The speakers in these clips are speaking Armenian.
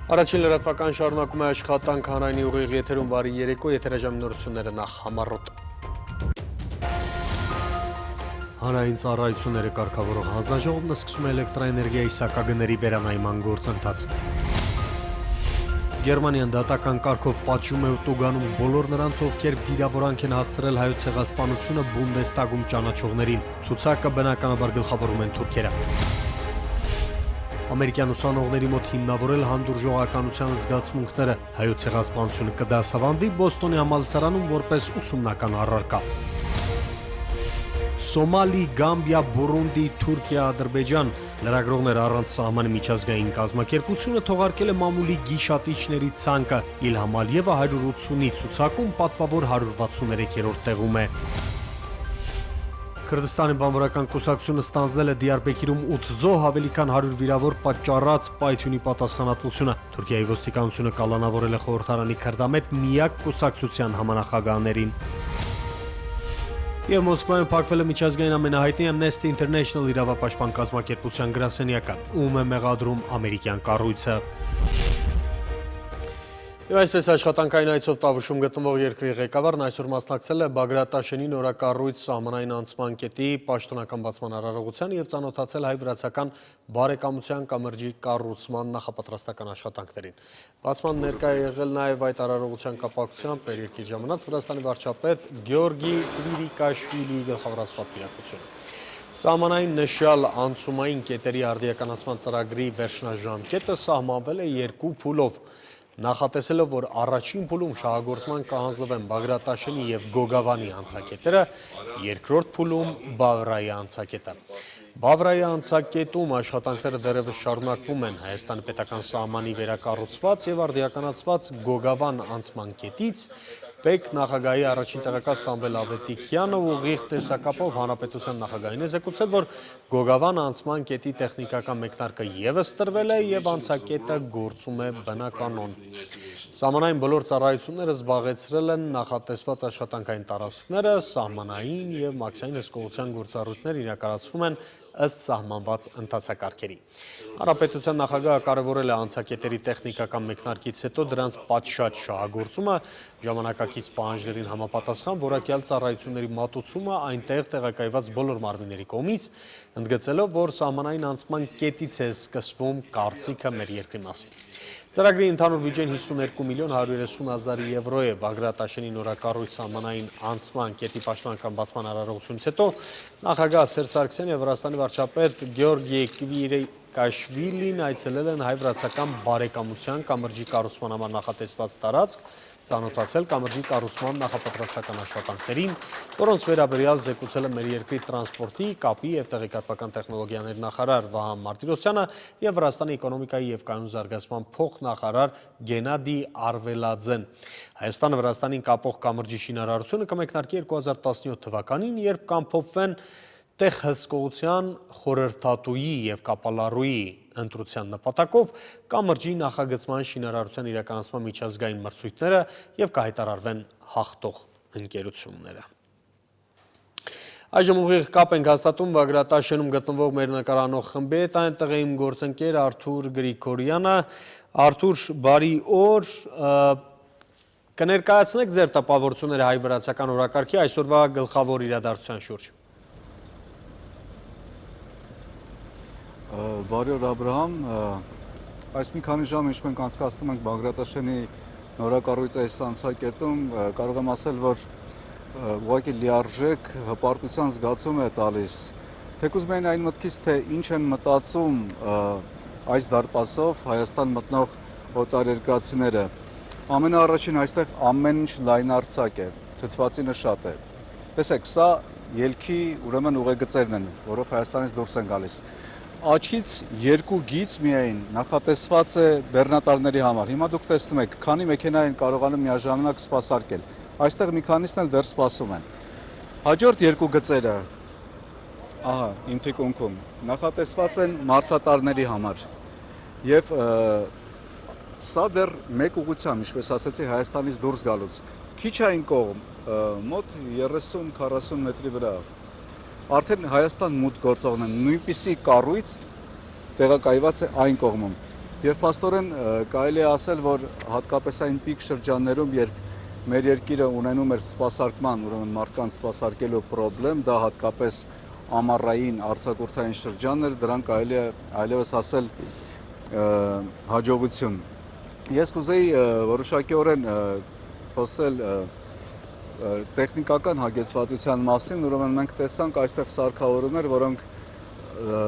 Առաջին լրատվական շարունակում է աշխատանք հանրայինի ուղիղ եթերում բարի երեկո, եթերաժամի նորությունները նախ համառոտ։ Հանրային ծառայությունները կարգավորող հանձնաժողովն սկսում է էլեկտրաէներգիայի սակագների վերանայման գործընթաց։ Գերմանիան դատական կարգով պատժում է Տուգանում բոլոր նրանց, ովքեր վիրավորանք են հասցրել հայոց ցեղասպանությունը Բունդեստագում ճանաչողներին։ Ցուցակը բնականաբար գլխավորում են թուրքերը։ Ամերիկյան ուսանողների մոտ հիմնավորել հանդուրժողականության զգացմունքները, հայոց ցեղասպանությունը կդասավանդվի Բոստոնի համալսարանում որպես ուսումնական առարկա։ Սոմալի, Գամբիա, Բուրունդի, Թուրքիա, Ադրբեջան լրագրողներ առանց սահմանի միջազգային կազմակերպությունը թողարկել է մամուլի գիշատիչների ցանկը, Իլհամ Ալիևը 180-ի ցուցակում պատվավոր 163-րդ տեղում է։ Քրդստանի բանվորական կուսակցությունը ստանձնել է Դիարբեքիրում 8 զոհ, ավելի քան 100 վիրավոր պատճառած պայթյունի պատասխանատվությունը։ Թուրքիայի ոստիկանությունը կալանավորել է խորհրդարանի քրդամետ միակ կուսակցության համանախագահաներին։ Եվ Մոսկվայում փակվել է միջազգային ամենահայտնի Amnesty International իրավապաշտպան կազմակերպության գրասենյակը, ում է մեղադրում ամերիկյան կառույցը։ Եվ այսպես աշխատանքային այցով Տավուշում գտնվող երկրի ղեկավարն այսօր մասնակցել է Բագրատաշենի նորակառույց սահմանային անցման կետի պաշտոնական բացման արարողության և ծանոթացել հայ-վրացական բարեկամության կամրջի կառուցման նախապատրաստական աշխատանքներին։ Բացման ներկա է եղել նաև այդ արարողության կապակցությամբ մեր երկրի ժամանած Վրաստանի վարչապետ Գեորգի Կվիրիկաշվիլիի գլխավորած պատվիրակությունը։ Սահմանային նշյալ անցումային կետերի արդիականացման ծրագրի վերջնաժամկետը սահմանվել է 2 փուլով։ Նախատեսելով, որ առաջին փուլում շահագործման կհանձնվեն Բագրատաշենի և Գոգավանի անցակետերը, երկրորդ փուլում Բավրայի անցակետը։ Բավրայի անցակետում աշխատանքները դեռևս շարունակվում են Հայաստանի պետական սահմանի վերակառուցված և արդիականացված Գոգավան անցման կետից Պետ նախագահի առաջին տեղակալ Սամվել Ավետիքյանը ուղիղ տեսակապով հանրապետության նախագահին է զեկուցել, որ Գոգավան անցման կետի տեխնիկական մեկնարկը ևս տրվել է և անցակետը գործում է բնականոն։ Սահմանային բոլոր ծառայությունները զբաղեցրել են նախատեսված աշխատանքային տարածքները, սահմանային և մաքսային հսկողության գործառույթներ իրականացվում են ըստ սահմանված ընթացակարգերի։ Հանրապետության նախագահը կարևորել է անցակետերի տեխնիկական մեկնարկից հետո դրանց պատշաճ շահագործումը, ժամանակակից պահանջներին համապատասխան որակյալ ծառայությունների մատուցումը այնտեղ տեղակայված բոլոր մարմինների կողմից, ընդգծելով, որ սահմանային անցման կետից է սկսվում կարծիքը մեր երկրի մասին։ Ծրագրի ընդհանուր բյուջեն 52 միլիոն 130 հազար եվրո է։ Բագրատաշենի նորակառույց սահմանային անցման կետի պաշտոնական բացման արարողությունից հետո նախագահ Սերժ Սարգսյանն և Վրաստանի վարչապետ Գեորգի Կվիրիկաշվիլին այցելել են հայ-վրացական բարեկամության կամրջի կառուցման համար նախատեսված տարածք, ծանոթացել կամրջի կառուցման նախապատրաստական աշխատանքներին, որոնց վերաբերյալ զեկուցել է մեր երկրի տրանսպորտի, կապի և տեղեկատվական տեխնոլոգիաների նախարար Վահան Մարտիրոսյանը և Վրաստանի էկոնոմիկայի և կայուն զարգացման փոխնախարար Գենադի Արվելաձեն։ Հայաստանը Վրաստանին կապող կամրջի շինարարությունը կմեկնարկի 2017 թվականին, երբ կամփոփվեն տեխհսկողության խորհրդատուի և կապալառուի ընտրության նպատակով կամրջի նախագծման շինարարության իրականացման միջազգային մրցույթները և կհայտարարվեն հաղթող ընկերությունները։ Այժմ ուղիղ կապ ենք հաստատում Բագրատաշենում գտնվող մեր նկարանող խմբի հետ, այնտեղ է իմ գործընկեր Արթուր Գրիգորյանը։ Արթուր, բարի օր, կներկայացնեք ձեր տպավորությունները հայ-վրացական օրակարգի այսօրվա գլխավոր իրադարձության շուրջ։ Բարի օր Աբրահամ, այս մի քանի ժամ ինչ մենք անցկացնում ենք Բագրատաշենի նորակառույց այս անցակետում, կարող եմ ասել, որ ուղղակի լիարժեք հպարտության զգացում է տալիս, թեկուզ միայն այն մտքից, թե ինչ են մտածում այս դարպասով Հայաստան մտնող օտարերկրացիները։ Ամենաառաջին այստեղ ամեն ինչ լայնարձակ է, ցցվածինը շատ է։ Տեսեք, սա ելքի ուրեմն ուղեգծերն են, որով Հայաստանից դուրս են գալիս։ Աչից 2 գիծ միայն նախատեսված է բեռնատարների համար։ Հիմա դուք տեսնում եք, քանի մեքենա են կարողանում միաժամանակ սպասարկել։ Այստեղ մի քանիսն էլ դեռ սպասում են։ Հաջորդ 2 գծերը, ահա, իմ թիկունքում, նախատեսված են մարդատարների համար։ Եվ սա դեռ մեկ ուղղությամբ, ինչպես ասացի, Հայաստանից դուրս գալուց։ Քիչ այն կողմ, մոտ 30-40 մետրի վրա արդեն Հայաստան մուտք գործողն են, նույնպիսի կառույց տեղակայված է այն կողմում։ Եվ փաստորեն կարելի է ասել, որ հատկապես այն պիկ շրջաններում, երբ մեր երկիրը ունենում էր սպասարկման, ուրեմն մարդկանց սպասարկելու խնդրեմ, դա հատկապես ամառային արձակուրդային շրջաններ, դրան կարելի է այլևս ասել հաջողություն։ Ես կուզեի որոշակիորեն խոսել տեխնիկական հագեցվածության մասին, ուրեմն մենք տեսանք այստեղ սարքավորումներ, որոնք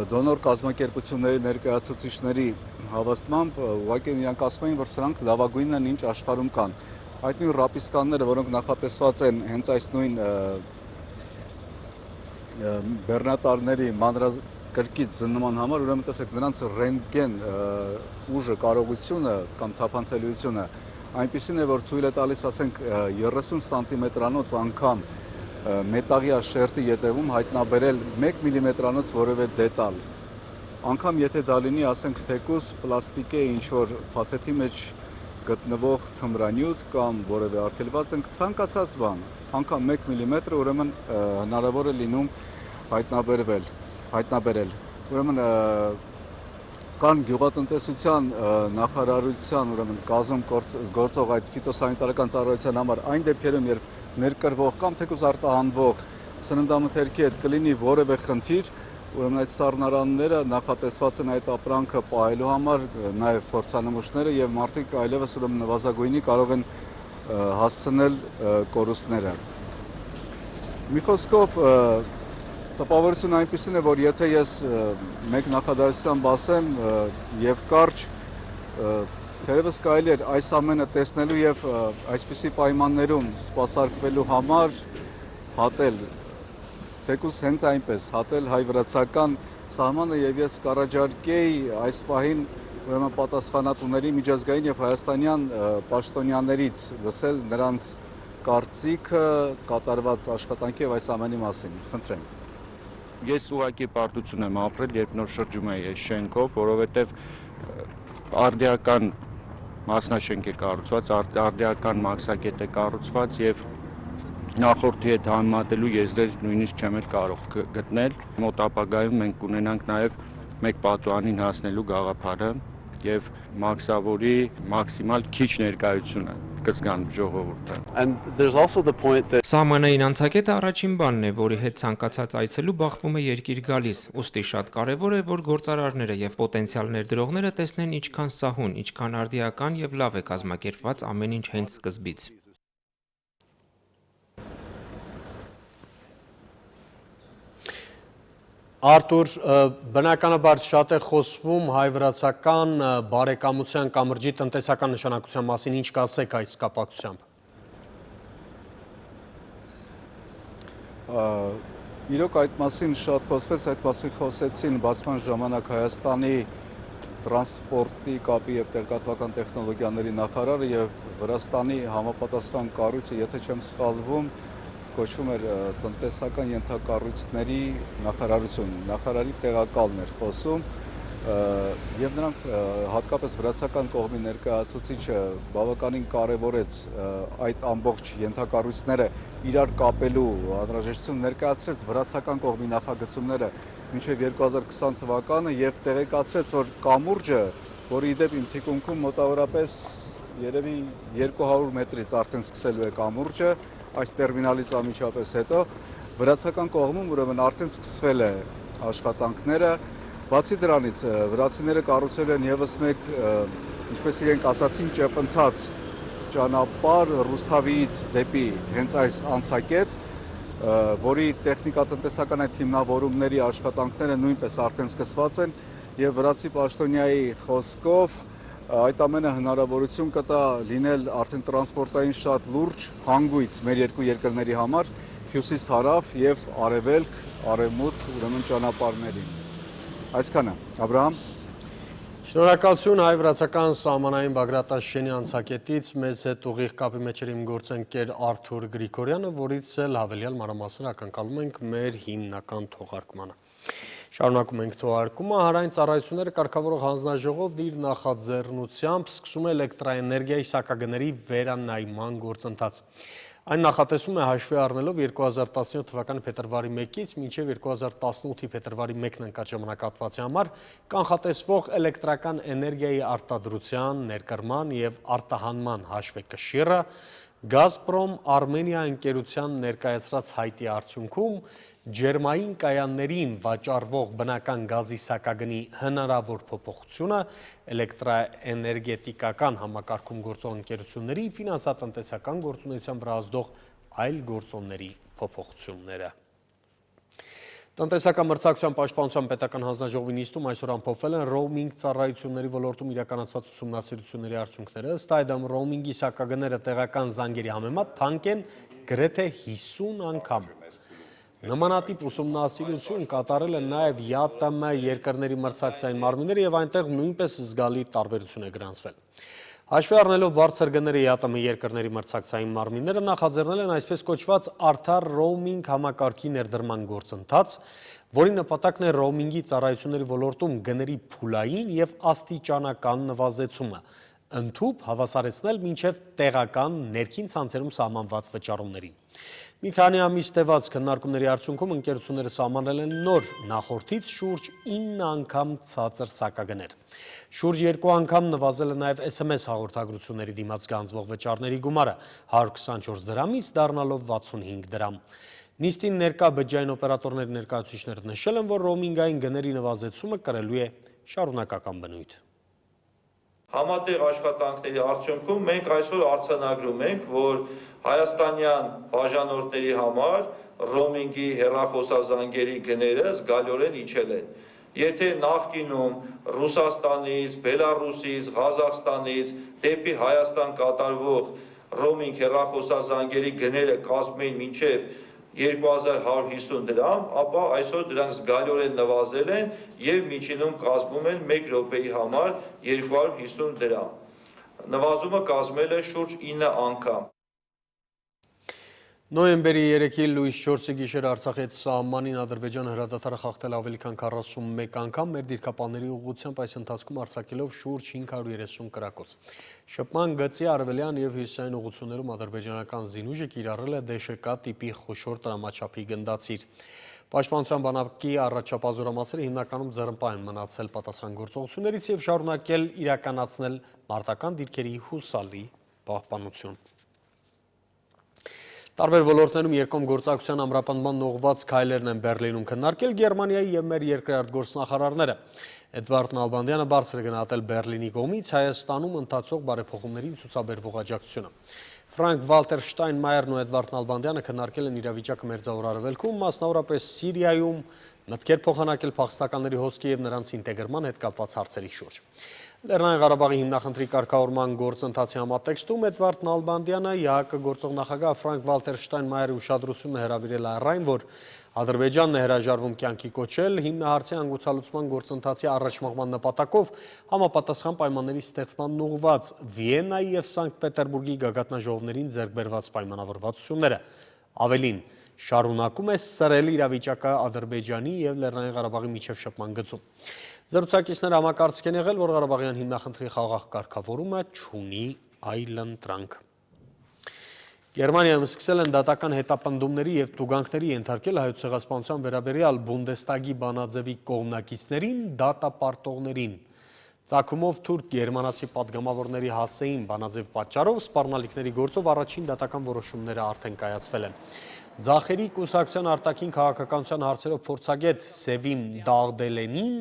դոնոր կազմակերպությունների ներկայացուցիչների հավաստմամբ ուղղակի իրանք ասում էին, որ սրանք լավագույնն են, ինչ աշխարհում կան։ Այդ նույն ռապիսկանները, որոնք նախատեսված են հենց այս նույն բեռնատարների մանրակրկիտ զննման համար, ուրեմն տեսեք, նրանց ռենտգեն ուժը, կարողությունը կամ թափանցելիությունը այնպիսին է, որ թույլ է տալիս, ասենք, 30 սանտիմետրանոց անգամ մետաղյա շերտի ետևում հայտնաբերել 1 միլիմետրանոց որևէ դետալ։ Անգամ եթե դա լինի, ասենք, թեկուզ պլաստիկե ինչ-որ փաթեթի մեջ գտնվող թմրանյութ կամ որևէ արգելված ենք ցանկացած բան, անգամ 1 միլիմետր, ուրեմն հնարավոր է լինում հայտնաբերել։ Ուրեմն կան գյուղատնտեսության նախարարության, ուրեմն կազմում գործող այդ ֆիտոսանիտարական ծառայության համար այն դեպքերում, երբ ներկրվող կամ թեկուզ արտահանվող սննդամթերքի հետ կլինի որևէ խնդիր, ուրեմն այդ սառնարանները նախատեսված են այդ ապրանքը պահելու համար, նաև փորձանմուշները եւ մարդիկ այլևս ուրեմն նվազագույնի կարող են հասցնել կորուստները։ Մի խոսքով տպավորությունը այնպիսին է, որ եթե ես մեկ նախադասությամբ ասեմ եւ կարճ, թերևս կարելի էր այս ամենը տեսնելու եւ այսպիսի պայմաններում սպասարկվելու համար հատել, թեկուզ հենց այնպես, հատել հայ-վրացական սահմանը եւ ես կառաջարկեի այս պահին ուրեմն պատասխանատուների միջազգային եւ հայաստանյան պաշտոնյաներից լսել նրանց կարծիքը կատարված աշխատանքի եւ այս ամենի մասին։ Խնդրեմ։ Ես ուղղակի պարտություն եմ ապրել, երբ նոր շրջում էի այս շենքով, որովհետև արդիական մասնաշենք է կառուցված, արդիական մաքսակետ է կառուցված եւ նախորդի հետ համեմատելու եզրեր նույնիսկ չեմ կարող գտնել։ Մոտ ապագայում մենք կունենանք նաեւ մեկ պատուհանին հասնելու գաղափարը եւ մաքսավորի մաքսիմալ քիչ ներկայությունը կզգան ժողովուրդը։ Սահմանային անցակետը առաջին բանն է, որի հետ ցանկացած այցելու բախվում է երկիր գալիս, ուստի շատ կարևոր է, որ գործարարները եւ պոտենցիալ ներդրողները տեսնեն ինչքան սահուն, ինչքան արդիական եւ լավ է կազմակերպված ամեն ինչ հենց սկզբից։ Արտուր, բնականաբար շատ է խոսվում հայ-վրացական բարեկամության կամրջի տնտեսական նշանակության մասին, ինչ կասեք այս կապակցությամբ։ Իրոք այդ մասին շատ խոսվեց, այդ մասին խոսեցին բացման ժամանակ Հայաստանի տրանսպորտի կապի եւ տեղեկատվական տեխնոլոգիաների նախարարը եւ Վրաստանի համապատասխան կառույցը, եթե չեմ սխալվում, կոչվում էր տնտեսական ենթակառույցների նախարարություն, նախարարի տեղակալն էր խոսում եւ նրանք հատկապես վրացական կողմի ներկայացուցիչը բավականին կարեւորեց այդ ամբողջ ենթակառույցները իրար կապելու անհրաժեշտություն ներկայացրեց վրացական կողմի նախագծումները մինչեւ 2020 թվականը եւ տեղեկացրեց, որ կամուրջը, որի դեպ իմ թիկունքում մոտավորապես երևի 200 մետրից արդեն սկսելու է կամուրջը, այս տերմինալից անմիջապես հետո վրացական կողմում ուրեմն արդեն սկսվել է աշխատանքները։ Բացի դրանից վրացիները կառուցել են եւս մեկ, ինչպես իրենք ասացին, ճեպընթաց ճանապարհ Ռուսթավիից դեպի հենց այս անցակետ, որի տեխնիկատնտեսական այդ հիմնավորումների աշխատանքները նույնպես արդեն սկսված են եւ վրացի պաշտոնյայի խոսքով այդ ամենը հնարավորություն կտա լինել արդեն տրանսպորտային շատ լուրջ հանգույց մեր երկու երկրների համար հյուսիս-հարավ եւ արևելք, արևմուտք, ուրեմն ճանապարհներին։ Այսքանը, Աբրահամ։ Շնորհակալություն հայ-վրացական սահմանային Բագրատաշենի անցակետից մեզ հետ ուղիղ կապի մեջ էր իմ գործընկեր Արթուր Գրիգորյանը, որից էլ հավելյալ մանրամասներ ակնկալում ենք մեր հիմնական թողարկմանը։ Շարունակում ենք թողարկումը, հանրային ծառայությունները կարգավորող հանձնաժողովն իր նախաձեռնությամբ սկսում է էլեկտրաէներգիայի սակագների վերանայման գործընթաց։ Այն նախատեսում է հաշվի առնելով 2017 թվականի փետրվարի 1-ից մինչև 2018-ի փետրվարի 1-ն ընկած ժամանակահատվածի համար կանխատեսվող էլեկտրական էներգիայի արտադրության, ներկրման և արտահանման հաշվեկշիռը Գազպրոմ Արմենիա ընկերության ներկայացրած հայտի արդյունքում ջերմային կայաններին վաճառվող բնական գազի սակագնի հնարավոր փոփոխությունը, էլեկտրաէներգետիկական համակարգում գործող ընկերությունների ֆինանսատնտեսական գործունեության վրա ազդող այլ գործոնների փոփոխությունները։ Տնտեսական մրցակցության պաշտպանության պետական հանձնաժողովի նիստում այսօր ամփոփվել են ռոումինգ ծառայությունների ոլորտում իրականացված ուսումնասիրությունների արդյունքները, ըստ այդմ ռոումինգի սակագները տեղական զանգերի համեմատ թանկ են գրեթե 50 անգամ։ Նմանատիպ ուսումնասիրություն կատարել են նաև ԵԱՏՄ երկրների մրցակցային մարմինները եւ այնտեղ նույնպես զգալի տարբերություն է գրանցվել։ Հաշվի առնելով բարձր գները ԵԱՏՄ երկրների մրցակցային մարմինները նախաձեռնել են այսպես կոչված արդար ռոումինգ համակարգի ներդրման գործընթաց, որի նպատակն է ռոումինգի ծառայությունների ոլորտում գների փուլային եւ աստիճանական նվազեցումը, ընդհուպ հավասարեցնել մինչև տեղական ներքին ցանցերում սահմանված վճարումներին։ Մի քանի ամիս տևած քննարկումների արդյունքում ընկերությունները սահմանել են նոր նախորդից շուրջ 9 անգամ ցածր սակագներ։ Շուրջ 2 անգամ նվազել է նաև SMS հաղորդագրությունների դիմաց գանձվող վճարների գումարը 124 դրամից դառնալով 65 դրամ։ Նիստին ներկա բջջային օպերատորների ներկայացուցիչները նշել են, որ ռոումինգային գների նվազեցումը կրելու է շարունակական բնույթ։ Համատեղ աշխատանքների արդյունքում մենք այսօր արձանագրում ենք, որ հայաստանյան բաժանորդների համար ռոմինգի հեռախոսազանգերի գները զգալիորեն իջել են։ Եթե նախկինում Ռուսաստանից, Բելարուսից, Ղազախստանից դեպի Հայաստան կատարվող ռոմինգ հեռախոսազանգերի գները կազմում էին մինչև 2150 դրամ, ապա այսօր դրանք զգալիորեն նվազել են եւ միջինում կազմում են 1 րոպեի համար 250 դրամ։ Նվազումը կազմել է շուրջ 9 անգամ։ Նոյեմբերի 3-ի լույս 4-ի գիշեր Արցախի հետ սահմանին Ադրբեջանը հրադադարը խախտել ավելի քան 41 անգամ, մեր դիրքապանների ուղղությամբ այս ընթացքում արձակելով շուրջ 530 կրակոց։ Շփման գծի արևելյան եւ հյուսիսային ուղղություններում ադրբեջանական զինուժը կիրառել է ԴՇԿ տիպի խոշոր տրամաչափի գնդացիր։ Պաշտպանության բանակի առաջապազորամասերը հիմնականում ձեռնպահ են մնացել պատասխանատվողություններից եւ շարունակել իրականացնել մարտական դիրքերի հուսալի պահպանություն։ Տարբեր ոլորտներում երկկողմ գործակցության ամրապնդման ուղղված քայլերն են Բեռլինում քննարկել Գերմանիայի եւ մեր երկրի արտգործնախարարները։ Էդվարդ Նալբանդյանը բարձր է գնահատել Բեռլինի կողմից Հայաստանում ընթացող բարեփոխումներին ցուցաբերվող աջակցությունը։ Ֆրանկ Վալտեր Շտայնմայերն ու Էդվարդ Նալբանդյանը քննարկել են իրավիճակը Մերձավոր Արևելքում, մասնավորապես Սիրիայում, մտքեր փոխանակել փախստականների հոսքի եւ նրանց ինտեգրման հետ կապված հարցերի շուրջ։ Լեռնային Ղարաբաղի հիմնախնդրի կարգավորման գործընթացի համատեքստում Էդվարդ Նալբանդյանը ՀԱԿ գործող նախագահ Ֆրանկ Վալտեր Շտայնմայերի ուշադրությունը հրավիրել այն, որ Ադրբեջանն է հրաժարվում կյանքի կոչել հիմնահարցի հանգուցալուծման գործընթացի առաջմղման նպատակով համապատասխան պայմանների ստեղծման ուղղված Վիեննայի եւ Սանկտ Պետերբուրգի գագաթնաժողովներին ձեռք բերված պայմանավորվածությունները։ Ավելին, շարունակում է սրել իրավիճակը Ադրբեջանի եւ Լեռնային Ղարաբաղի միջև շփման գծում։ Զրուցակիցները համակարծիք են եղել, որ Ղարաբաղյան հիմնախնդրի խաղաղ կարգավորումը չունի այլընտրանք։ Գերմանիայում սկսել են դատական հետապնդումների եւ տուգանքների ենթարկել հայոց ցեղասպանության վերաբերյալ Բունդեստագի բանաձևի կողմնակիցներին, դատապարտողներին։ Ծագումով թուրք-գերմանացի պատգամավորների հասեին բանաձև պատճառով սպառնալիքների գործով առաջին դատական որոշումները արդեն կայացվել են։ Ձախերի կուսակցության արտաքին քաղաքականության հարցերով փորձագետ Սևիմ Դաղդելենին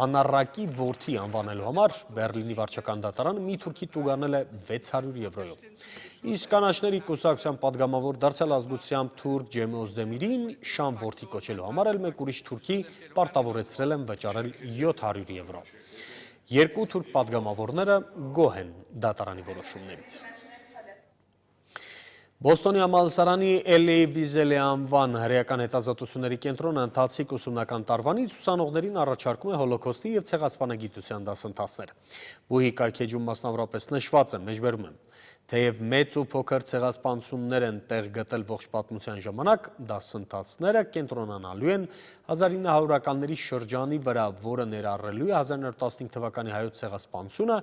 անառակի որդի անվանելու համար Բեռլինի վարչական դատարանը մի թուրքի տուգանել է 600 եվրոյով։ Իսկ կանաչների կուսակցության պատգամավոր դարձյալ ազգությամբ թուրք Ջեմ Օզդեմիրին Շամ որդի կոչելու համար էլ մեկ ուրիշ թուրքի պարտավորեցրել են վճարել 700 եվրո։ Երկու թուրք պատգամավորները գոհ են դատարանի որոշումներից։ Բոստոնի համալսարանի Էլի Վիզելի անվան հրեական հետազոտությունների կենտրոնը ընթացիկ ուսումնական տարվանից ուսանողներին առաջարկում է հոլոքոստի եւ ցեղասպանագիտության դասընթացներ։ Բուհի կայքեջում մասնավորապես նշված է, մեջբերում եմ։ Թեև մեծ ու փոքր ցեղասպանություններ են տեղ գտել ողջ պատմության ժամանակ, դասընթացները կենտրոնանալու են 1900-ականների շրջանի վրա, որը ներառելու է 1915 թվականի հայոց ցեղասպանությունը,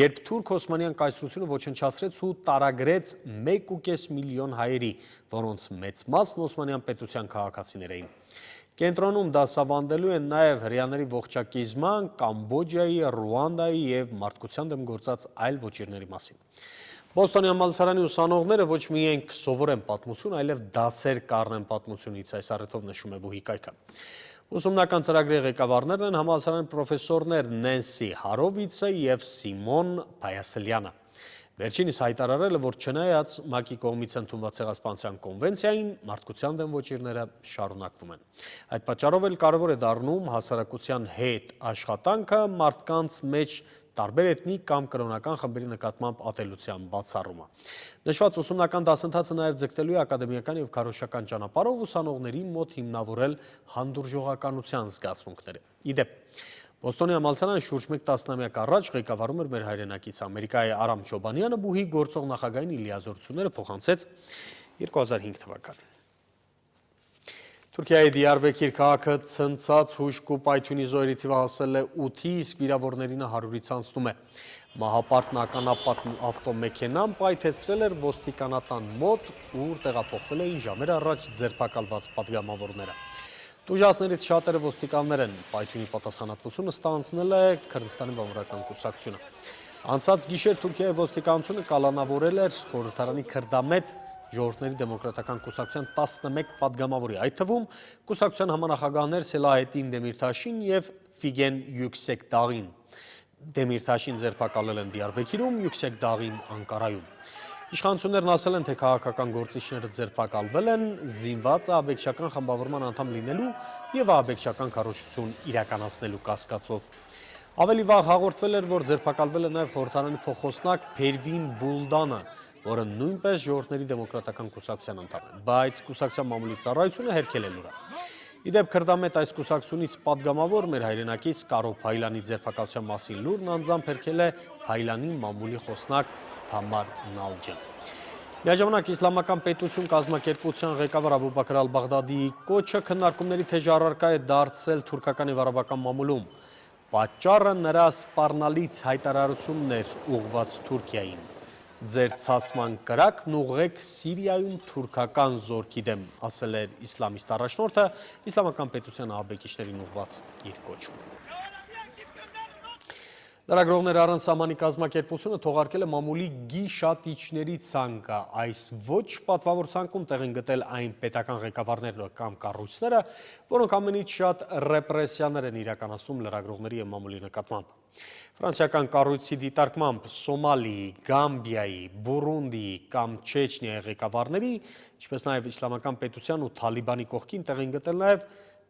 երբ թուրք-օսմանյան կայսրությունը ոչնչացրեց ու տարագրեց 1,5 միլիոն հայերի, որոնց մեծ մասն օսմանյան պետության քաղաքացիներ էին։ Կենտրոնում դասավանդելու են նաև հրեաների ողջակիզման, Կամբոջայի, Ռուանդայի և մարդկության դեմ գործած այլ ոճիրների մասին։ Բոստոնի համալսարանի ուսանողները ոչ միայն կսովորեն պատմություն, այլև դասեր կառնեն պատմությունից, այս առիթով նշում է Բուհի կայքը։ Ուսումնական ծրագրի ղեկավարներն են համալսարանի պրոֆեսորներ Նենսի Հարովիցը և Սիմոն Փայասլյանը։ Վերջինս հայտարարել է, որ չնայած ՄԱԿ-ի կողմից ընդունված ցեղասպանության կոնվենցիային, մարդկության դեմ ոճիրները շարունակվում են։ Այդ պատճառով էլ կարևոր է դառնում հասարակության հետ աշխատանքը, մարդկանց մեջ տարբեր էթնիկ կամ կրոնական խմբերի նկատմամբ ատելության բացառումը։ Նշված ուսումնական դասընթացը նաև ձգտելու է ակադեմիական և քարոզչական ճանապարհով ուսանողների մոտ հիմնավորել հանդուրժողականության զգացմունքները։ Իդեպ, Բոստոնի համալսարանը շուրջ 1 տասնամյակ առաջ ղեկավարում էր մեր հայրենակից Ամերիկայի Արամ Չոբանյանը Բուհի գործող նախագահին իր լիազորությունները փոխանցեց 2005 թվականին։ Թուրքիայի Դիարբեկիր քաղաքը ցնցած հուժկ ու պայթյունի զոհերի թիվը հասել է 8-ի, իսկ վիրավորներին 100-ից անցնում է։ Մահապարտն ականապատ ավտոմեքենան պայթեցրել էր ոստիկանատան մոտ, ուր տեղափոխվել էին ժամեր առաջ ձերբակալված պատգամավորները։ Տուժածներից շատերը ոստիկաններ են, պայթյունի պատասխանատվությունը ստանձնել է Քրդստանի բամբարական կուսակցությունը։ Անցած գիշեր Թուրքիայի ոստիկանությունը կալանավորել էր խորհրդարանի քրդամետ Ժողովրդների դեմոկրատական կուսակցության 11 պատգամավորի, այդ թվում կուսակցության համանախագահներ Սելահետին Դեմիրթաշին և Ֆիգեն Յուքսեքդաղին։ Դեմիրթաշին ձերբակալել են Դիարբեկիրում, Յուքսեքդաղին Անկարայում։ Իշխանություններն ասել են, թե քաղաքական գործիչները ձերբակալվել են զինված ահաբեկչական խմբավորման անդամ լինելու և ահաբեկչական քարոզչություն իրականացնելու կասկածով։ Ավելի վաղ հաղորդվել էր, որ ձերբակալվել է նաև խորհրդարանի փոխոսնակ Փերվին Բուլդանը, որը նույնպես Ժողովրդների դեմոկրատական կուսակցության անդամ է, բայց կուսակցության մամուլի ծառայությունը հերքել է լուրը։ Իդեպ քրդամետ այս կուսակցությունից պատգամավոր մեր հայրենակից Կարո Փայլանի ձերբակալության մասին լուրն անձամբ հերքել է Փայլանի մամուլի խոսնակ Թամար Նալջան։ Միաժամանակ Իսլամական պետություն կազմակերպության ղեկավար Աբուբաքր Ալ-Բաղդադիի կոչը քննարկումների թեժ առարկա է դարձել թուրքական և արաբական մամուլում։ Պատճառը նրա սպառնալից հայտարարությունն էր ուղղված Թուրքիային։ Ձեր ցասման կրակն ուղղեք Սիրիայում թուրքական զորքի դեմ, ասել էր իսլամիստ առաջնորդը Իսլամական պետության ահաբեկիչներին ուղղված իր կոչում։ Լրագրողներ առանց սահմանի կազմակերպությունը թողարկել է մամուլի գիշատիչների ցանկը։ Այս ոչ պատվավոր ցանկում տեղ են գտել այն պետական ղեկավարները կամ կառույցները, որոնք ամենից շատ ռեպրեսիաներ են իրականացնում լրագրողների և մամուլի նկատմամբ։ Ֆրանսիական կառույցի դիտարկմամբ Սոմալիի, Գամբիայի, Բուրունդիի կամ Չեչնիայի ղեկավարների, ինչպես նաև Իսլամական պետության ու Թալիբանի կողքին տեղ են գտել նաև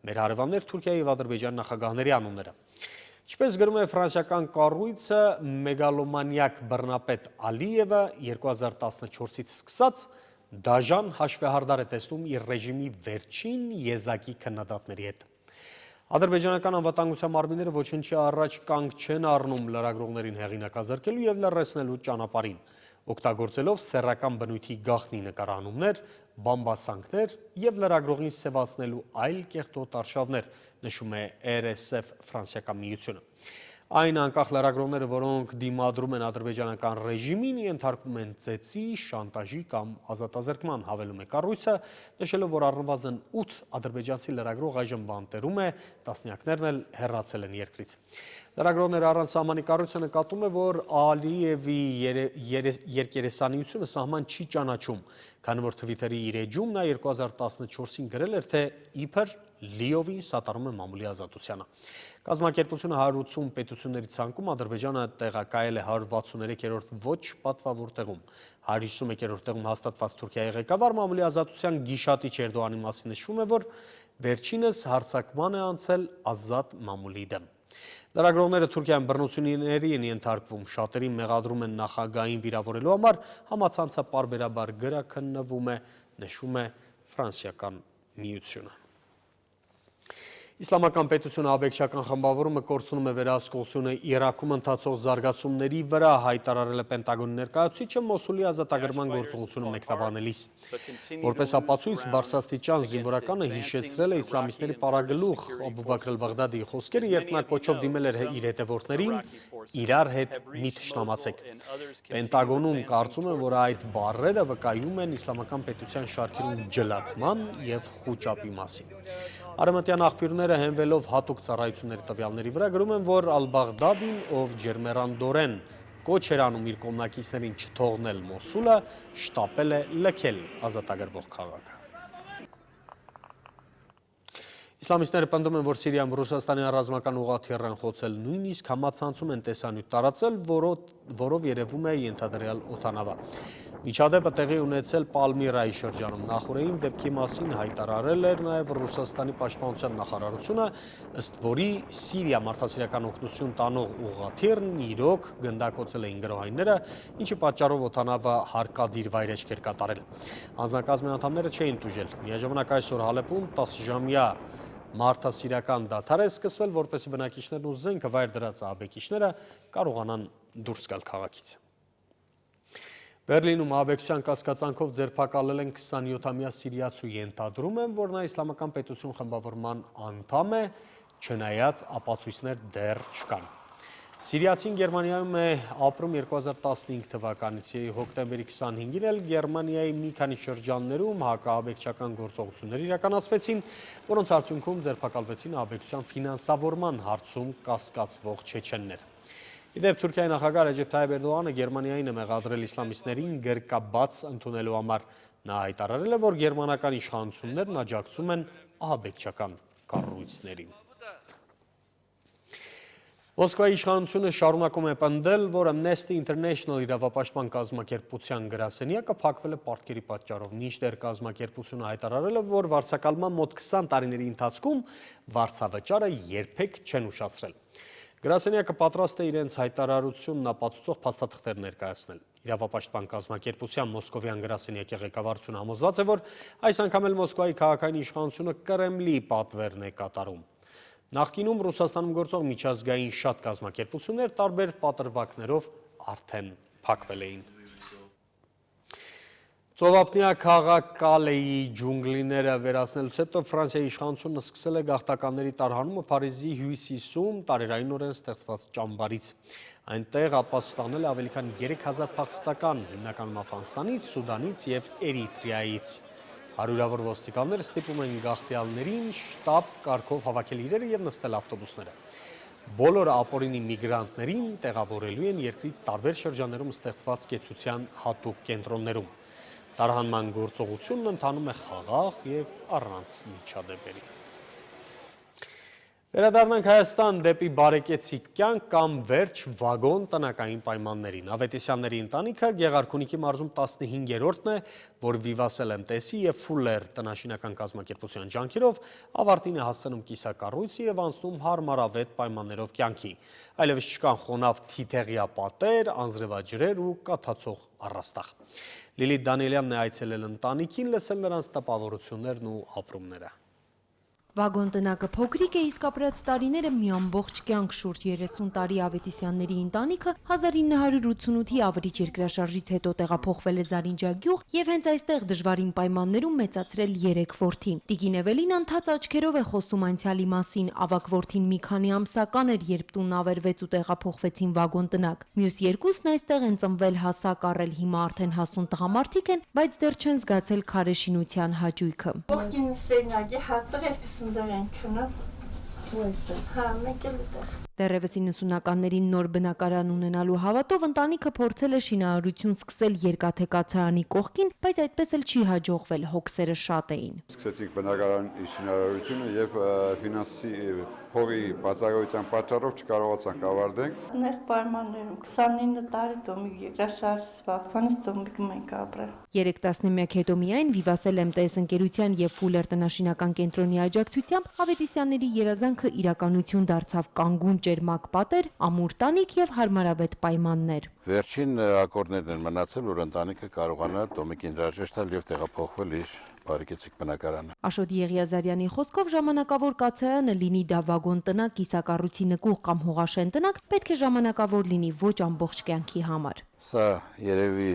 մեր հարևաններ Թուրքիայի և Ադրբեջանի նախագահների անունները։ Ինչպես գրում է ֆրանսիական կառույցը, մեգալոմանիակ բռնապետ Ալիևը 2014-ից սկսած դաժան հաշվեհարդար է տեսնում իր ռեժիմի վերջին եզակի քննադատների հետ։ Ադրբեջանական անվտանգության մարմինները ոչնչի առաջ կանգ չեն առնում լրագրողներին հեղինակազրկելու և լռեցնելու ճանապարհին, օգտագործելով սեռական բնույթի գաղտնի նկարահանումներ, բամբասանքներ և լրագրողին սևացնելու այլ կեղտոտ արշավներ, նշում է RSF ֆրանսիական միությունը։ Այն անկախ լրագրողները, որոնք դիմադրում են ադրբեջանական ռեժիմին, ենթարկվում են ծեծի, շանտաժի կամ ազատազրկման, հավելում է կառույցը, նշելով, որ առնվազն 8 ադրբեջանցի լրագրող այժմ բանտերում է, տասնյակներն էլ հեռացել են երկրից։ Լրագրողներ առանց սահմանի կառույցը նկատում է, որ Ալիևի երկերեսանիությունը սահման չի ճանաչում, քանի որ Թվիթերի իր էջում նա 2014-ին գրել էր, թե իբր լիովին սատարում է մամուլի ազատությանը։ Կազմակերպությունը 180 պետությունների ցանկում Ադրբեջանը տեղակայել է 163-րդ ոչ պատվավոր տեղում, 151-րդ տեղում հաստատված Թուրքիայի ղեկավար մամուլի ազատության գիշատիչ Էրդողանի մասին նշվում է, որ վերջինս հարձակման է անցել ազատ մամուլի դեմ։ Լրագրողները Թուրքիայում բռնությունների են ենթարկվում, շատերին մեղադրում են նախագահին վիրավորելու համար, համացանցը պարբերաբար գրաքննվում է, նշում է ֆրանսիական միությունը։ Իսլամական պետությունը աբեկչական խմբավորումը կորցնում է վերահսկողությունը Իրաքում ընթացող զարգացումների վրա, հայտարարել է Պենտագոնի ներկայացուցիչը Մոսուլի ազատագրման գործողությունը մեկնաբանելիս։ Որպես ապացույց, բարձրաստիճան զինվորականը հիշեցրել է իսլամիստների պարագլուխ Աբու Բաքր ալ-Բաղդադիի խոսքերը, երբ նա կոչով դիմել էր իր հետևորդներին իրար հետ մի թշնամացեք։ Պենտագոնում կարծում են, որ այդ բառերը վկայում են իսլամական պետության շարքերում ջլատման և խուճապի մասին։ Արևմտյան աղբյուրները հենվելով հատուկ ծառայությունների տվյալների վրա գրում են, որ Ալ-Բաղդադին, ով ջերմեռանդորեն կոչ էր անում իր կողմնակիցներին չթողնել Մոսուլը, շտապել է լքել ազատագրվող քաղաքը։ Իսլամիստները պնդում են, որ Սիրիայում Ռուսաստանյան ռազմական ուղղաթիռ են խոցել, նույնիսկ համացանցում են տեսանյութ տարածել, որով երևում է ենթադրյալ օդանավա։ Միջադեպը տեղի ունեցել Պալմիրայի շրջանում։ Նախորդին դեպքի մասին հայտարարել էր նաև Ռուսաստանի պաշտպանության նախարարությունը, ըստ որի Սիրիա մարդասիրական օգնություն տանող ուղղաթիռն իրոք գնդակոծել էին գրոհայինները, ինչի պատճառով օդանավը հարկադիր վայրէջք էր կատարել։ Անձնակազմի անդամները չէին տուժել։ Միաժամանակ այսօր Հալեպում 10-ժամյա մարդասիրական դադար է սկսվել, որպեսզի բնակիչներն ու զենքը վայր դրած ահաբեկիչները կարողանան դուրս գալ քաղաքից։ Բերլինում ահաբեկչության կասկածանքով ձերբակալել են 27-ամյա սիրիացու, ենթադրում են, որ նա իսլամական պետություն խմբավորման անդամ է, չնայած ապացույցներ դեռ չկան։ Սիրիացին Գերմանիայում է ապրում 2015 թվականից, հոկտեմբերի 25-ին էլ Գերմանիայի մի քանի շրջաններում հակաահաբեկչական գործողություններ իրականացվեցին, որոնց արդյունքում ձերբակալվեցին ահաբեկչության ֆինանսավորման հարցում կասկածվող չեչեններ։ Իդեպ Թուրքիայի նախագահ Ռեջեփ Թայիփ Էրդողանը Գերմանիային է մեղադրել իսլամիստներին գրկաբաց ընդունելու համար։ Նա հայտարարել է, որ գերմանական իշխանություններն աջակցում են ահաբեկչական կառույցներին։ Մոսկվայի իշխանությունը շարունակում է պնդել, որ Amnesty International իրավապաշտպան կազմակերպության գրասենյակը փակվել է պարտքերի պատճառով, մինչդեռ կազմակերպությունը հայտարարել է, որ վարձակալման մոտ 20 տարիների ընթացքում վարձավճարը երբեք չեն ուշացրել։ Գրասենյակը պատրաստ է իրենց հայտարարությունն ապացուցող փաստաթղթեր ներկայացնել։ Իրավապաշտպան կազմակերպության մոսկովյան գրասենյակի ղեկավարությունը համոզված է, որ այս անգամ էլ Մոսկվայի քաղաքային իշխանությունը Կրեմլի պատվերն է կատարում։ Նախկինում Ռուսաստանում գործող միջազգային շատ կազմակերպություններ տարբեր պատրվակներով արդեն փակվել էին։ Ծովափնյա քաղաք Կալեի ջունգլիները վերացնելուց հետո Ֆրանսիայի իշխանությունը սկսել է գաղթականների տարհանումը Փարիզի հյուսիսում տարերայինորեն ստեղծված ճամբարից։ Այնտեղ ապա ստանել է ավելի քան 3000 փախստական, հիմնականում Աֆղանստանից, Սուդանից և Էրիտրեայից։ Հարյուրավոր ոստիկաններ ստիպում են գաղթյալներին շտապ կարգով հավաքել իրերը և նստել ավտոբուսները։ Բոլոր ապօրինի միգրանտներին տեղավորելու են երկրի տարբեր շրջաններում ստեղծված կեցության հատուկ կենտրոններում։ Տարհանման գործողությունն ընթանում է խաղաղ և առանց միջադեպերի։ Վերադառնանք Հայաստան դեպի բարեկեցիկ կյանք կամ վերջ վագոն տնակային պայմաններին։ Ավետիսյանների ընտանիքը Գեղարքունիքի մարզում 15-րդն է, որ Վիվասել MTS-ի և Fuller տնաշինական կազմակերպության ջանքերով ավարտին է հասցնում կիսակառույցի և անցնում հարմարավետ պայմաններով կյանքի։ Այլևս չկան խոնավ թիթեղյա պատեր, անձրևաջրեր ու կաթացող առաստաղ։ Լիլիթ Դանիելյանն է այցելել ընտանիքին, լսել նրանց տպավորություններն ու ապրումները։ Վագոն տնակը փոքրիկ է, իսկ ապրած տարիները մի ամբողջ կյանք, շուրջ 30 տարի Ավետիսյանների ընտանիքը 1988-ի ավրիչ երկրաշարժից հետո տեղափոխվել է Զարինջագյուղ և հենց այստեղ դժվարին պայմաններում մեծացրել 3 որդի։ Տիկին Էվելին անթաց աչքերով է խոսում անցյալի մասին, ավագ որդին մի քանի ամսական էր, երբ տունն ավերվեց ու տեղափոխվեցին վագոն տնակ։ Մյուս երկուսն այստեղ են ծնվել, հասակ առել, հիմա արդեն հասուն տղամարդիկ են, բայց դեռ չեն զգացել քարե շինության հաճույքը։ Դեռևս 90-ականներին նոր բնակարան ունենալու հավատով ընտանիքը փորձել է շինարարություն սկսել երկաթե կացարանի կողքին, բայց այդպես էլ չի հաջողվել, հոգսերը շատ էին։ Սկսեցինք բնակարանի շինարարությունը եւ ֆինանսի փողի բացակայության պատճառով չկարողացանք ավարտենք։ Նեղ պայմաններում 29 տարի տոմիկ երկրաշարժից վախցանից տոմիկ մենք ապրել։ 3-10-ամյակ հետո միայն Վիվասել MTS ընկերության եւ Fuller տնաշինական կենտրոնի աջակցությամբ Ավետիսյանների երազանքը իրականություն դարձավ կանգուն ճերմակ պատեր, ամուր տանիք եւ հարմարավետ պայմաններ։ Վերջին ակորդներն են մնացել, որ ընտանիքը կարողանա տոմիկին հրաժեշտ տալ եւ տեղափոխվել իր բարեկեցիկ բնակարանը։ Աշոտ Եղիազարյանի խոսքով ժամանակավոր կացարանը լինի դա վագոն տնակ, կիսակառույցի նկուղ կամ հողաշեն տնակ, պետք է ժամանակավոր լինի ոչ ամբողջ կյանքի համար։ Սա երևի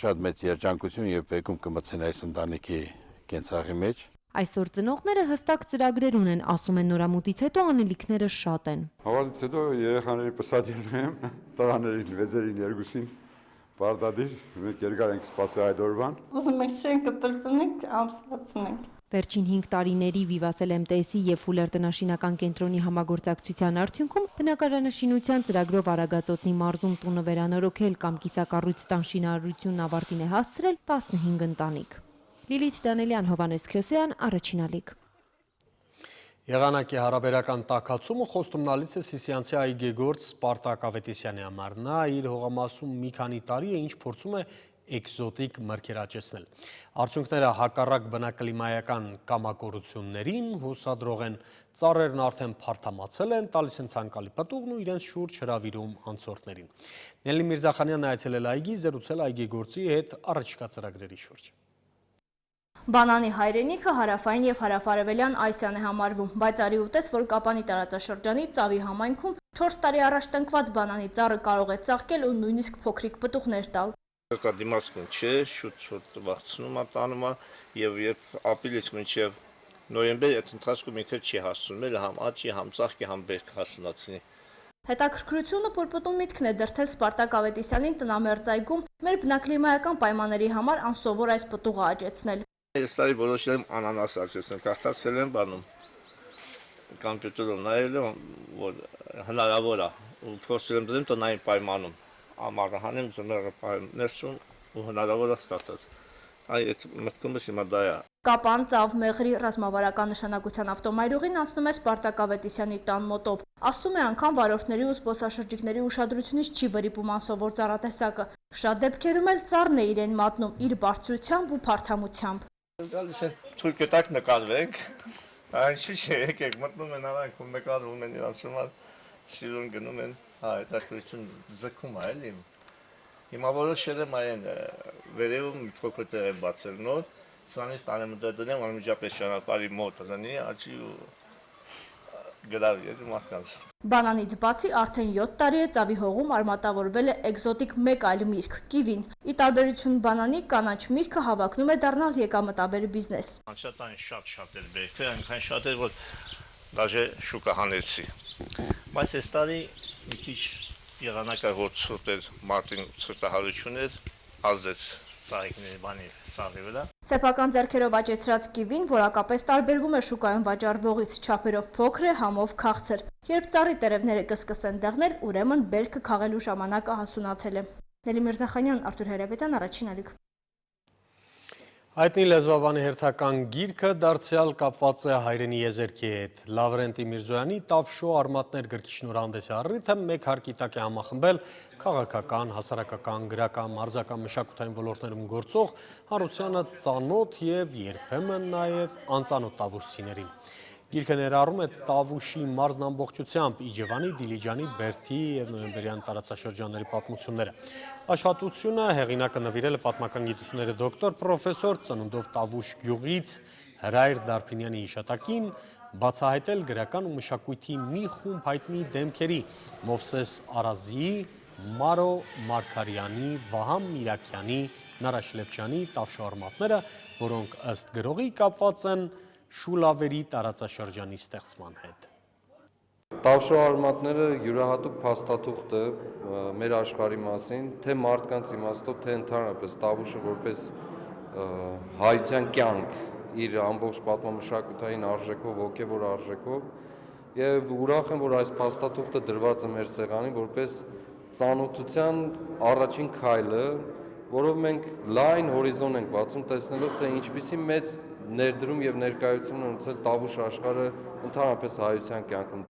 շատ մեծ երջանկություն եւ բեկում կմցեն այս ընտանիքի կենցաղի մեջ։ Այսօր ծնողները հստակ ծրագրեր ունեն, ասում են նորամուտից հետո անելիքները շատ են։ Հավալից հետո երեխաների պսակելու եմ, տղաներին, վեզերին, երկուսին պարտադիր, մենք երկար ենք սպասել այդ օրվան։ Ուզում ենք շենքը բրծնենք, ամսացնենք։ Վերջին 5 տարիների Vivatel MTS-ի եւ Fuller տնաշինական կենտրոնի համագործակցության արդյունքում բնակարանաշինության ծրագրով Արագածոտնի մարզում տունը վերանորոգել կամ կիսակառույց տան շինարարությունն ավարտին է հասցրել 15 ընտանիք։ Լիլիթ Դանելյան, Հովանես Քյոսեյան, Առաջին ալիք։ Եղանակի հարաբերական տաքացումը խոստումնալից է Սիսիանցի այգեգործ Սպարտակ Ավետիսյանի համար։ Նա իր հողամասում մի քանի տարի է, ինչ փորձում է էկզոտիկ մրգեր աճեցնել։ Արդյունքները հակառակ բնակլիմայական կամակորություններին հուսադրող են, ծառերն արդեն փարթամացել են, տալիս են ցանկալի պտուղն ու իրենց շուրջ հրավիրում անցորդներին։ Նելի Միրզախանյանն այցելել այգի, զրուցել այգեգործի հետ առաջիկա ծրագրերի շուրջ։ Բանանի հայրենիքը հարավային եւ հարավարևելյան Այսյան է համարվում, բայց արի ուտես, որ Կապանի տարածաշրջանի Ծավի համայնքում 4 տարի առաջ տնկված բանանի ծառը կարող է ծաղկել ու նույնիսկ փոքրիկ պտուղներ տալ։ Կա դիմացկուն չէ, շուտ վախցնում է, տանում է եւ երբ ապրիլից մինչեւ նոյեմբեր այդ ընթացքում ինքը չի հասցնում, էլ համ աճի, համ ծաղկի, համ բերք հասունացնի։ Հետաքրքրությունը պուրպտուն միտքն է դրդել Սպարտակ Ավետիսյանին տնամերձայգում մեր բնակլիմայական պայմանների համար անսովոր այս պտուղը աճեցնել։ Ես տարի որոշել եմ անանաս աճեցնել, կարդացել եմ բանում։ Կոմպյուտերով նայել եմ, որ հնարավոր է, ու փորձել եմ դրել տնային պայմանում։ Ամառը հանեմ, ձմեռը ներսում ու հնարավոր է ստացած։ Այդ մտքումս հիմա դա է։ Կապան, Ծավ, Մեղրի ռազմավարական նշանակության ավտոմայրուղին անցնում է Սպարտակ Ավետիսյանի տան մոտով։ Ասում է անգամ վարորդների ու զբոսաշրջիկների ուշադրությունից չի վրիպում անսովոր ծառատեսակը։ Շատ դեպքերում էլ ծառն է իրեն մատնում իր բարձրությամբ ու փարթամությամբ։ Գալիս է թույլ կտակ նկարվենք, այնչի չէ, եկեք մտնում են արանք ու նկարվում են իրանց համար, սիրուն գնում են, հետաքրքրություն ձգում է էլի։ Հիմա որոշել եմ այն վերևում մի փոքր տեղ եմ բացել նոր, սրանից տանեմ դնեմ անմիջապես ճանապարհի մոտ լինի, աճի ու գրավի մարդկանց։ Բանանից բացի արդեն 7 տարի է Ծավի հողում արմատավորվել է էկզոտիկ մեկ այլ միրգ՝ կիվին։ Ի տարբերություն բանանի, կանաչ միրգը հավակնում է դառնալ եկամտաբեր բիզնես։ Անշատային շատ էր բերքը, այնքան շատ էր, որ դաժե շուկա հանեցի։ Բայց այս տարի մի քիչ եղանակը որ ցուրտ էր, մարտին ցուրտահարություն էր, ազդեց ծաղիկների բանի ծաղի վրա։ Սեփական ձեռքերով աճեցրած կիվին որակապես տարբերվում է շուկայում վաճառվողից, չափերով փոքր է, համով քաղցր։ Երբ ծառի տերևները կսկսեն դեղնել, ուրեմն բերքը քաղելու ժամանակը հասունացել է։ Նելի Միրզախանյան, Արթուր Հրապետյան, Առաջին ալիք։ Հայտնի լեզվաբանի հերթական գիրքը դարձյալ կապված է հայրենի եզերքի հետ։ Լավրենտի Միրզոյանի «Տավշո արմատներ» գրքի շնորհանդեսի առիթը մեկ հարկի տակ է համախմբել քաղաքական, հասարակական, գրական, մարզական, մշակութային ոլորտներում գործող հանրությանը ծանոթ եւ երբեմն նաեւ անծանոթ տավուշիներին։ Գիրքը ներառում է Տավուշի մարզն ամբողջությամբ, Իջևանի, Դիլիջանի, Բերդի եւ նոյեմբերյան տարածաշրջանների պատմությունները։ Աշխատությունը հեղինակը նվիրել է պատմական գիտությունների դոկտոր պրոֆեսոր ծնունդով Տավուշ գյուղից Հրայր Դարփինյանի հիշատակին, բացահայտել գրական ու մշակույթի մի խումբ հայտնի դեմքերի՝ Մովսես Արազիի, Մարո Մարգարյանի, Վահամ Միրաքյանի, Նարաշ Լեփչյանի Տավշո արմատները, որոնք ըստ գրողի կապված են Շուլավերի տարածաշրջանի ստեղծման հետ։ Տավշո արմատները յուրահատուկ փաստաթուղթ է մեր աշխարհի մասին, թե մարդկանց իմաստով, թե ընդհանրապես Տավուշը որպես հայության կյանք իր ամբողջ պատմամշակութային արժեքով, հոգևոր արժեքով, եւ ուրախ եմ, որ այս փաստաթուղթը դրված է մեր սեղանին որպես ծանոթության առաջին քայլը, որով մենք լայն հորիզոն ենք բացում, տեսնելով թե ինչպիսի մեծ ներդրում եւ ներկայություն ունեցել Տավուշ աշխարհը ընդհանրապես հայության կյանքում։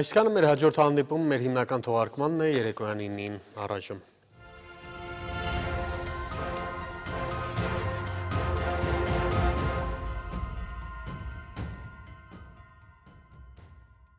Այսքանը մեր հաջորդ հանդիպումը մեր հիմնական թողարկմանն է երեկոյան 9-ին առայժմ։